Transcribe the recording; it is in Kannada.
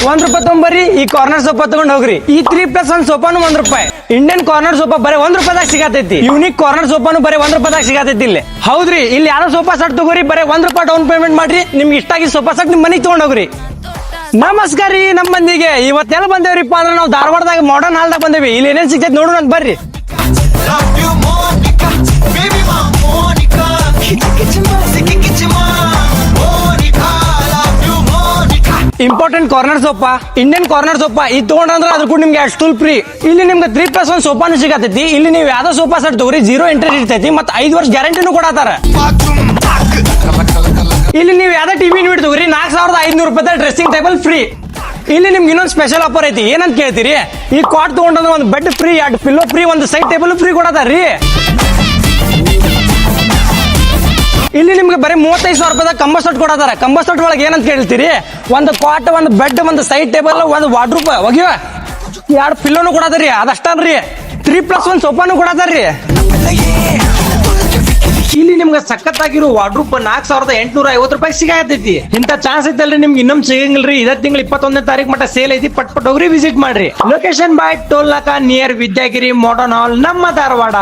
₹1 ತೊಂಬರ್ರಿ. ಈ ಕಾರ್ನರ್ ಸೋಫಾ ತಗೊಂಡ್ ಹೋಗ್ರಿ. ಈ 3+1 ಸೋಫಾನು ₹1. ಇಂಡಿಯನ್ ಕಾರ್ನರ್ ಸೋಫಾ ಬರೀ ₹1 ಸಿಗತೈತಿ. ಯೂನಿಕ್ ಕಾರ್ನರ್ ಸೋಫಾನು ಬರೀ ₹1 ಸಿಗತೈತಿ ಇಲ್ಲಿ. ಹೌದ್ರಿ, ಇಲ್ಲಿ ಯಾವ್ದೋ ಸೋಫಾ ಸೆಟ್ ತಗೋರಿ, ಬರೀ ₹1 ಡೌನ್ ಪೇಮೆಂಟ್ ಮಾಡ್ರಿ. ನಿಮ್ಗೆ ಇಷ್ಟ ಆಗಿ ಸೋಫಾ ಸೆಟ್ ನಿಮ್ ಮನೆಗೆ ತಗೊಂಡ್ ಹೋಗ್ರಿ. ನಮಸ್ಕಾರ ರೀ ನಮ್ಮ ಮಂದಿಗೆ. ಇವತ್ತೆಲ್ಲ ಬಂದೇವ್ರಿಪ್ಪ ಅಂದ್ರೆ ನಾವು ಧಾರವಾಡದಾಗ ಮಾಡರ್ನ್ ಹಾಲ್ದಾಗ ಬಂದೇವಿ. ಇಲ್ಲಿ ಏನೇನ್ ಸಿಗ್ತೈತಿ ನೋಡೋಣ ಅಂತ ಬರ್ರಿ. Important corner sofa, Indian corner sofa ಇದು ತಗೊಂಡ್ರೆ ಅದ್ರ ಕೂಡ ನಿಮ್ಗೆ ಸ್ಟೂಲ್ ಫ್ರೀ. ಇಲ್ಲಿ ನಿಮ್ಗೆ 3+1 ಸೋಫಾನು ಸಿಗತೈತಿ. ಇಲ್ಲಿ ನೀವು ಯಾವ್ದೋ ಸೋಫಾ ಸೆಟ್ ತಗೋರಿ, 0 ಇಂಟ್ರೆಸ್ಟ್ ಇರ್ತೈತಿ. ಮತ್ತೆ 5 ವರ್ಷ ಗ್ಯಾರಂಟಿನೂ ಕೊಡತಾರ. ಇಲ್ಲಿ ನೀವು ಯಾವ್ದೋ ಟಿವಿ ನೋಡಿ ತಗೋರಿ, ₹4,500 ಡ್ರೆಸ್ಸಿಂಗ್ ಟೇಬಲ್ ಫ್ರೀ. ಇಲ್ಲಿ ನಿಮ್ಗೆ ಇನ್ನೊಂದು ಸ್ಪೆಷಲ್ ಆಫರ್ ಐತಿ. ಏನಂತ ಕೇಳ್ತೀರಿ, ಈ ಕಾಟ್ ತಗೊಂಡ್ರೆ ಒಂದು ಬೆಡ್ ಫ್ರೀ, 2 ಪಿಲ್ಲೋ ಫ್ರೀ, ಒಂದು ಸೈಡ್ ಟೇಬಲ್ ಫ್ರೀ ಕೊಡತಾರ್ರಿ. ಇಲ್ಲಿ ನಿಮ್ಗೆ ಬರೀ ₹35,000 ಕಂಬ ಸೆಟ್ ಕೊಡತಾರ. ಕಂಬ ಸೆಟ್ ಒಳಗೆ ಏನಂತ ಕೇಳ್ತೀರಿ, ಒಂದು ಕಾಟ್, ಒಂದು ಬೆಡ್, ಒಂದು ಸೈಡ್ ಟೇಬಲ್, ಒಂದು ವಾರ್ಡ್ರೂಪ್ ಒಗಿವ, 2 ಪಿಲ್ಲೋನು ಕೊಡತಾರ್ರಿ. ಅದಷ್ಟಲ್ರಿ, 3+1 ಸೋಫಾನು ಕೊಡತಾರ್ರಿ. ಇಲ್ಲಿ ನಿಮ್ಗೆ ಸಖತ್ತಾಗಿರೋ ವಾರ್ಡ್ರೂಪ್ ₹4,850 ಸಿಗತೈತಿ. ಇಂತ ಚಾನ್ಸ್ ಐತಲ್ರಿ ನಿಮ್ಗೆ ಇನ್ನೊಮ್ಮೆ ಸಿಗಂಗಿಲ್ರಿ. ಇದೇ ತಿಂಗಳ 21ನೇ ತಾರೀಕು ಮಟ್ಟ ಸೇಲ್ ಐತಿ. ಪಟ್ ಹೋಗ್ರಿ, ವಿಸಿಟ್ ಮಾಡ್ರಿ. ಲೊಕೇಶನ್ ಬೈ ಟೋಲ್ ನಾಕ ನಿಯರ್ ವಿದ್ಯಾಗಿರಿ ಮಾಡರ್ನ್ ಹಾಲ್, ನಮ್ಮ ಧಾರವಾಡ.